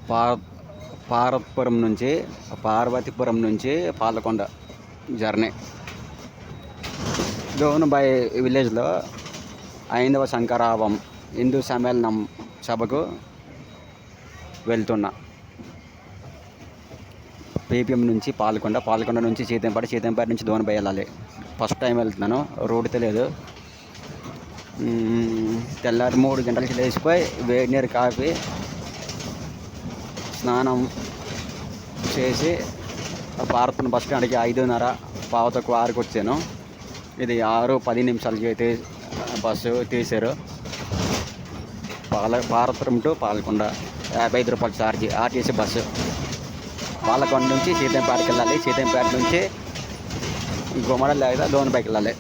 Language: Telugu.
పా పార్వతీపురం నుంచి పాలకొండ జర్నీ. గోనుబై విలేజ్లో 5వ శంకరావం హిందూ సమ్మేళనం సభకు వెళ్తున్నా. పేపిఎం నుంచి పాలకొండ నుంచి సీతంపేట నుంచి దోనబై వెళ్ళాలి. ఫస్ట్ టైం వెళ్తున్నాను, రోడ్డు తెలియదు. తెల్లారి 3 గంటలకి లేచిపోయి వేడి నీరు కాపి స్నానం చేసి పార్వతీపురం బస్ స్టాండ్కి 5:30 పావుతక్కువ 6కి వచ్చాను. ఇది 6:10 బస్సు తీశారు. పార్వతీపురం టు పాలకొండ 55 రూపాయలు ఛార్జీ ఆర్టీసీ బస్సు. పాలకొండ నుంచి సీతంపేటకి వెళ్ళాలి. సీతంపేట నుంచి గుమ్మడ లేదా దోనబైకి వెళ్ళాలి.